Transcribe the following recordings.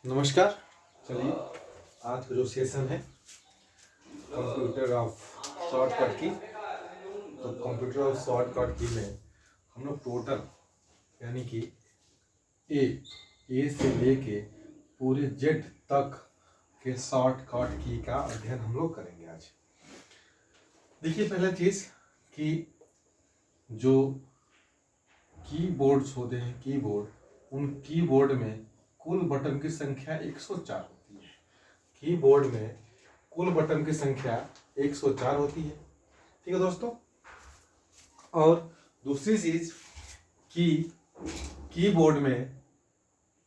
नमस्कार। चलिए, आज का जो सेशन है कंप्यूटर ऑफ शॉर्टकट की, तो कंप्यूटर ऑफ शॉर्टकट की में हम लोग टोटल यानी कि ए से लेके पूरे जेड तक के शॉर्टकट की का अध्ययन हम लोग करेंगे आज। देखिए, पहला चीज कि जो कीबोर्ड्स होते हैं, उन कीबोर्ड में कुल बटन की संख्या 104 होती है। कीबोर्ड में कुल बटन की संख्या 104 होती है। ठीक है दोस्तों। और दूसरी चीज कि कीबोर्ड में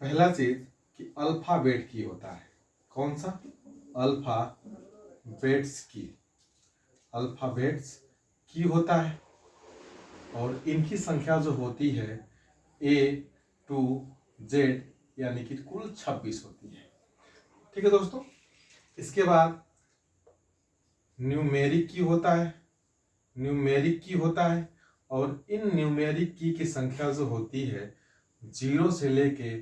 पहला चीज कि अल्फाबेट की होता है। कौन सा? अल्फाबेट्स की होता है। और इनकी संख्या जो होती है A to Z यानी कि कुल 26 होती है। ठीक है दोस्तों। इसके बाद न्यूमेरिक की होता है और इन न्यूमेरिक की संख्या जो होती है 0 से लेके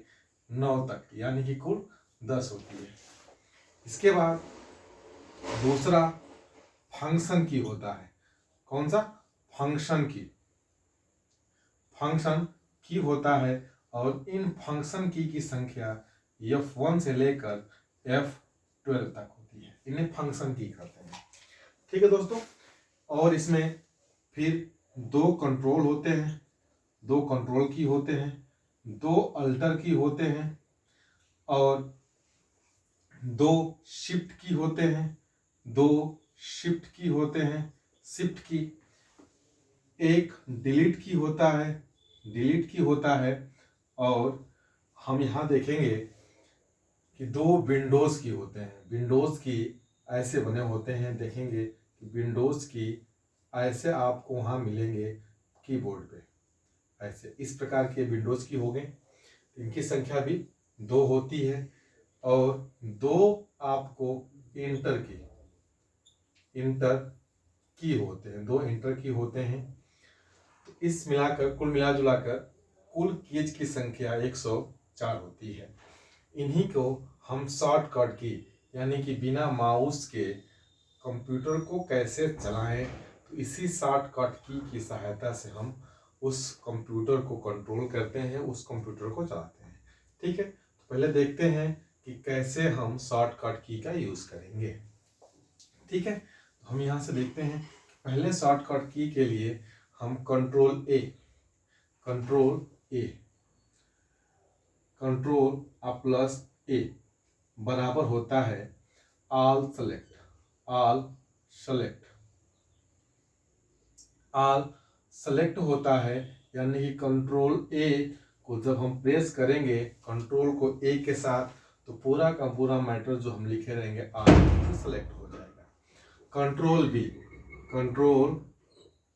9 तक यानी कि कुल 10 होती है। इसके बाद दूसरा फंक्शन की होता है। कौन सा? फंक्शन की होता है और इन फंक्शन की संख्या F1 से लेकर F12 तक होती है। इन्हें फंक्शन की कहते हैं। ठीक है दोस्तों। और इसमें फिर दो कंट्रोल होते हैं, दो कंट्रोल की होते हैं, दो अल्टर की होते हैं और दो शिफ्ट की होते हैं, शिफ्ट की। एक डिलीट की होता है और हम यहाँ देखेंगे कि दो विंडोज की होते हैं। विंडोज की ऐसे बने होते हैं, देखेंगे कि विंडोज की ऐसे आपको वहाँ मिलेंगे कीबोर्ड पे। ऐसे इस प्रकार के विंडोज की हो गए। इनकी संख्या भी 2 होती है और दो आपको इंटर की होते हैं, 2 इंटर की होते हैं। तो इस मिलाकर कुल मिला जुलाकर कुल कीज की संख्या 104 होती है। इन्हीं को हम शॉर्टकट की यानी कि बिना माउस के कंप्यूटर को कैसे चलाएं, तो इसी शॉर्टकट की सहायता से हम उस कंप्यूटर को कंट्रोल करते हैं, उस कंप्यूटर को चलाते हैं। ठीक है, तो पहले देखते हैं कि कैसे हम शॉर्टकट की का यूज करेंगे। ठीक है, तो हम यहाँ से देखते हैं पहले शॉर्टकट की के लिए हम कंट्रोल प्लस ए बराबर होता है ऑल सेलेक्ट होता है। यानी कि कंट्रोल ए को जब हम प्रेस करेंगे कंट्रोल को ए के साथ, तो पूरा का पूरा मैटर जो हम लिखे रहेंगे आल सेलेक्ट हो जाएगा।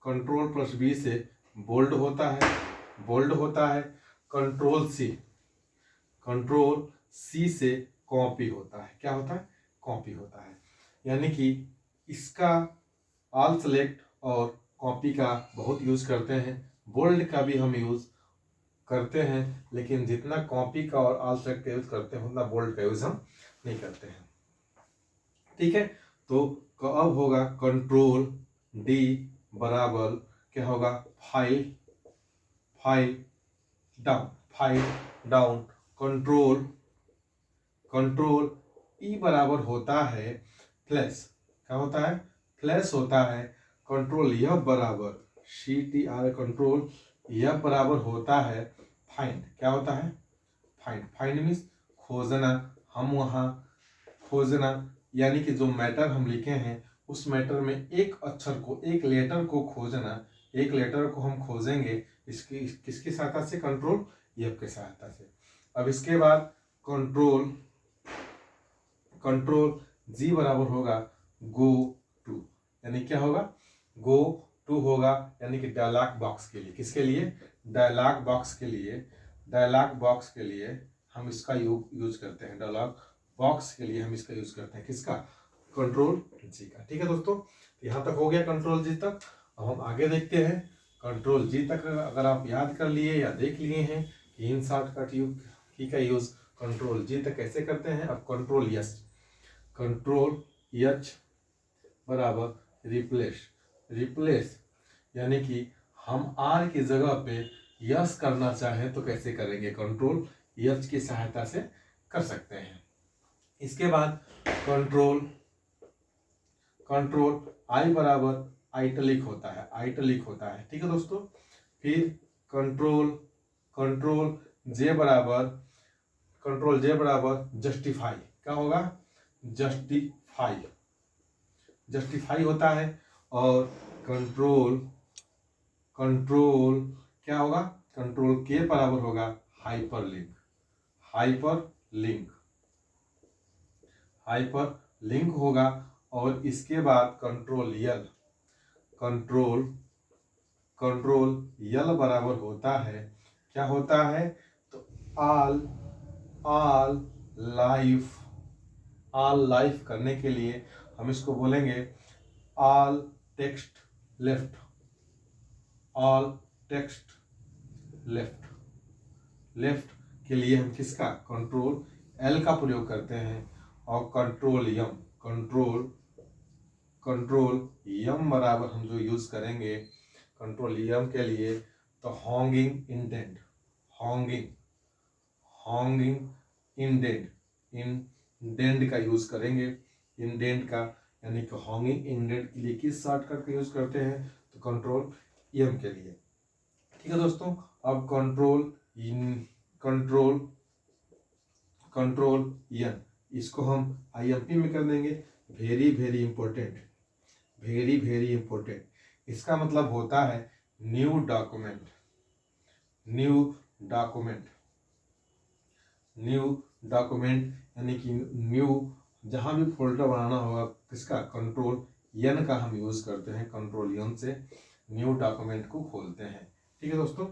कंट्रोल प्लस बी से बोल्ड होता है। कंट्रोल सी से कॉपी होता है। क्या होता है? कॉपी होता है। यानी कि इसका ऑल सेलेक्ट और कॉपी का बहुत यूज करते हैं। बोल्ड का भी हम यूज करते हैं, लेकिन जितना कॉपी का और ऑल सेलेक्ट का यूज करते हैं उतना बोल्ड का यूज हम नहीं करते हैं। ठीक है, तो अब होगा कंट्रोल डी बराबर क्या होगा? File down. कंट्रोल ई बराबर होता है फ्लैश। क्या होता है? फ्लैश होता है। कंट्रोल यह बराबर CTR कंट्रोल यह बराबर होता है फाइंड। क्या होता है? फाइंड मीन्स खोजना। हम वहाँ खोजना यानी कि जो मैटर हम लिखे हैं उस मैटर में एक अक्षर को, एक लेटर को खोजना। एक लेटर को हम खोजेंगे किसकी सहायता से? कंट्रोल एफ की सहायता से। अब इसके बाद कंट्रोल जी बराबर होगा गो टू। यानी क्या होगा? गो टू होगा यानी कि डायलॉग बॉक्स के लिए। किसके लिए? डायलॉग बॉक्स के लिए हम इसका यूज करते हैं। डायलॉग बॉक्स के लिए हम इसका यूज करते हैं। किसका? कंट्रोल जी का। ठीक है दोस्तों, यहाँ तक हो गया कंट्रोल जी तक। अब हम आगे देखते हैं। कंट्रोल जी तक अगर आप याद कर लिए या देख लिए हैं कि इन शॉर्टकट की का यूज कंट्रोल जी तक कैसे करते हैं। अब कंट्रोल एच बराबर रिप्लेस यानी कि हम आर की जगह पे यस करना चाहें तो कैसे करेंगे, कंट्रोल एच की सहायता से कर सकते हैं। इसके बाद कंट्रोल आई बराबर आइटलिक होता है, ठीक है दोस्तों। फिर कंट्रोल जे बराबर जस्टिफाई, क्या होगा, जस्टिफाई होता है। और कंट्रोल क्या होगा, कंट्रोल के बराबर होगा हाइपरलिंक होगा। और इसके बाद कंट्रोल यल बराबर होता है, क्या होता है, तो ऑल लाइफ करने के लिए हम इसको बोलेंगे ऑल टेक्स्ट लेफ्ट के लिए हम किसका, कंट्रोल एल का प्रयोग करते हैं। और कंट्रोल यम बराबर हम जो यूज करेंगे कंट्रोल यम के लिए, तो हॉन्गिंग इंडेंट का यूज करेंगे, इंडेंट का, यानी कि हॉन्गिंग इंडेंट के लिए किस शॉर्टकट का यूज करते हैं, तो कंट्रोल एम के लिए, ठीक है दोस्तों। अब कंट्रोल एन, इसको हम आईएमपी में कर देंगे। वेरी इंपॉर्टेंट, इसका मतलब होता है न्यू डॉक्यूमेंट, यानी कि न्यू जहां भी फोल्डर बनाना होगा किसका, कंट्रोल एन का हम यूज करते हैं। कंट्रोल एन से न्यू डॉक्यूमेंट को खोलते हैं, ठीक है दोस्तों।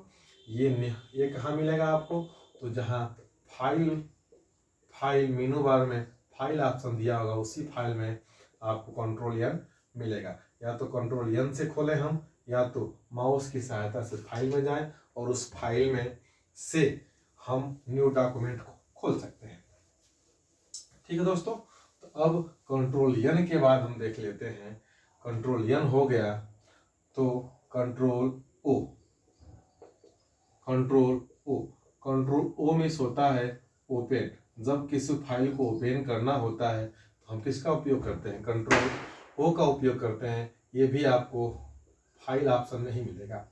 ये कहाँ मिलेगा आपको, तो जहां फाइल मेनू बार में फाइल ऑप्शन दिया होगा उसी फाइल में आपको कंट्रोल एन मिलेगा। या तो कंट्रोल एन से खोलें हम, या तो माउस की सहायता से फाइल में जाएं और उस फाइल में से हम न्यू डॉक्यूमेंट को खोल सकते हैं, ठीक है दोस्तों। तो अब कंट्रोल एन के बाद हम देख लेते हैं, कंट्रोल एन हो गया तो कंट्रोल ओ मीन्स होता है ओपन। जब किसी फाइल को ओपन करना होता है तो हम किसका उपयोग करते हैं, कंट्रोल ओ का उपयोग करते हैं। ये भी आपको फाइल ऑप्शन में ही मिलेगा।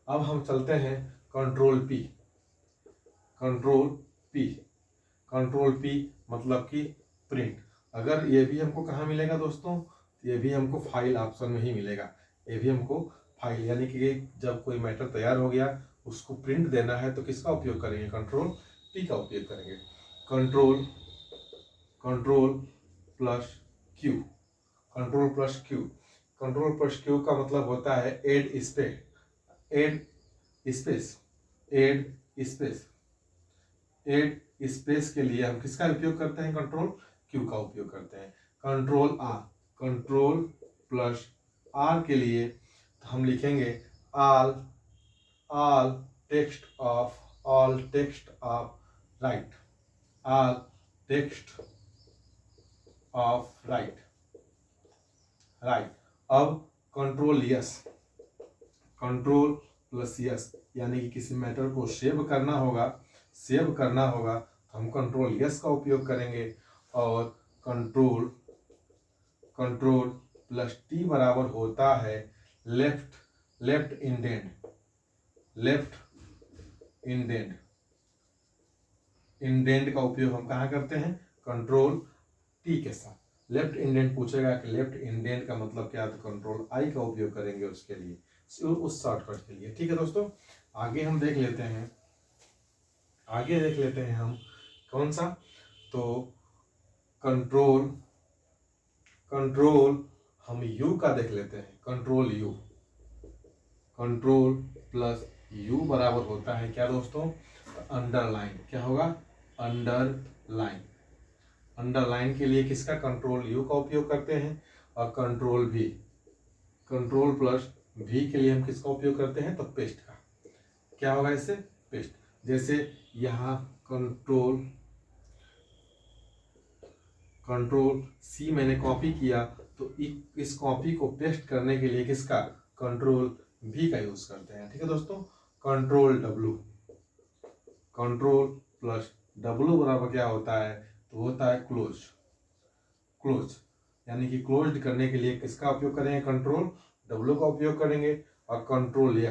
अब हम चलते हैं कंट्रोल पी मतलब कि प्रिंट। अगर ये भी हमको कहाँ मिलेगा दोस्तों, ये भी हमको फाइल ऑप्शन में ही मिलेगा। ये भी हमको फाइल, यानी कि जब कोई मैटर तैयार हो गया उसको प्रिंट देना है तो किसका उपयोग करेंगे, कंट्रोल पी का उपयोग करेंगे। कंट्रोल प्लस क्यू का मतलब होता है एड स्पेस के लिए हम किसका उपयोग करते हैं, कंट्रोल क्यू का उपयोग करते हैं। कंट्रोल प्लस आर के लिए तो हम लिखेंगे ऑल टेक्स्ट ऑफ राइट। अब कंट्रोल प्लस यस, यानी कि किसी मैटर को सेव करना होगा तो हम कंट्रोल यस का उपयोग करेंगे। और कंट्रोल प्लस टी बराबर होता है लेफ्ट इंडेंट का उपयोग हम कहाँ करते हैं, कंट्रोल टी के साथ। लेफ्ट इंडेंट पूछेगा कि लेफ्ट इंडेंट का मतलब क्या है, तो कंट्रोल आई का उपयोग करेंगे उसके लिए, उस शॉर्टकट के लिए, ठीक है दोस्तों। आगे देख लेते हैं हम कौन सा, तो कंट्रोल हम यू का देख लेते हैं। कंट्रोल प्लस यू बराबर होता है क्या दोस्तों, अंडरलाइन। क्या होगा, अंडरलाइन के लिए किसका, कंट्रोल यू का उपयोग करते हैं। और कंट्रोल प्लस भी के लिए हम किसका उपयोग करते हैं, तो पेस्ट का। क्या होगा इससे, पेस्ट। जैसे यहाँ कंट्रोल कंट्रोल सी मैंने कॉपी किया, तो इस कॉपी को पेस्ट करने के लिए किसका, कंट्रोल V का यूज करते हैं। ठीक है दोस्तों, control W, control plus W बराबर क्या होता है, तो होता है क्लोज। क्लोज यानी कि क्लोज्ड करने के लिए किसका उपयोग करेंगे, कंट्रोल W का उपयोग करेंगे। और कंट्रोल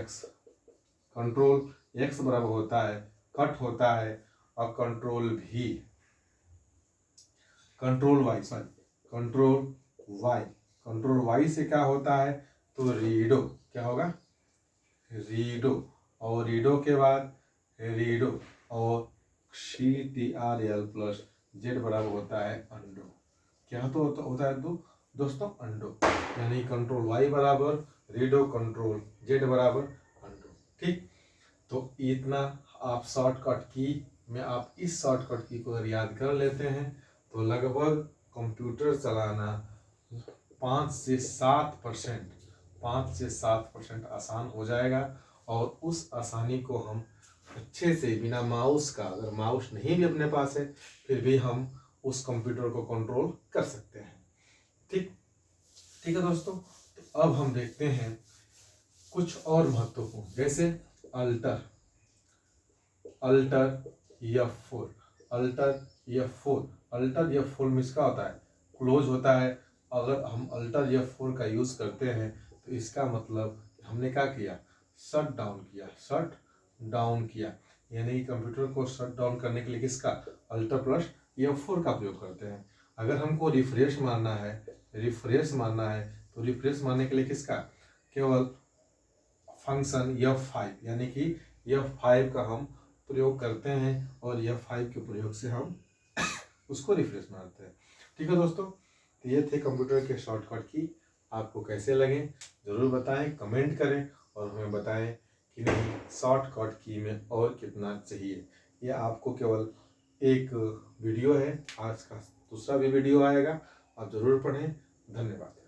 X बराबर होता है कट होता है, और कंट्रोल Y से क्या होता है, तो रीडो, क्या होगा, रीडो, और रीडो के बाद रीडो, और CTRL प्लस Z बराबर होता है अंडो। क्या तो होता है दोस्तों, अंडो। यानी कंट्रोल Y बराबर रीडो, कंट्रोल Z बराबर अंडो। ठीक, तो इतना आप शॉर्टकट की में आप इस शॉर्टकट की को अगर याद कर लेते हैं तो लगभग कंप्यूटर चलाना 5 से 7% आसान हो जाएगा। और उस आसानी को हम अच्छे से बिना माउस का, अगर माउस नहीं भी अपने पास है फिर भी हम उस कंप्यूटर को कंट्रोल कर सकते हैं। ठीक ठीक है दोस्तों, तो अब हम देखते हैं कुछ और महत्वपूर्ण, जैसे अल्टर F4, अल्टर F4 में इसका होता है क्लोज होता है। अगर हम अल्टर F4 का यूज करते हैं तो इसका मतलब हमने क्या किया, शट डाउन किया। यानी कंप्यूटर को शट डाउन करने के लिए किसका, अल्टर प्लस F4 का प्रयोग करते हैं। अगर हमको रिफ्रेश मारना है तो रिफ्रेश मारने के लिए किसका, केवल फंक्शन F5 यानी कि F5 का हम प्रयोग करते हैं, और F5 के प्रयोग से हम उसको रिफ्रेश मारते हैं। ठीक है दोस्तों, तो ये थे कंप्यूटर के शॉर्टकट की। आपको कैसे लगे ज़रूर बताएं, कमेंट करें और हमें बताएं कि नहीं शॉर्टकट की में और कितना चाहिए। ये आपको केवल एक वीडियो है, आज का दूसरा भी वीडियो आएगा, आप ज़रूर पढ़ें। धन्यवाद।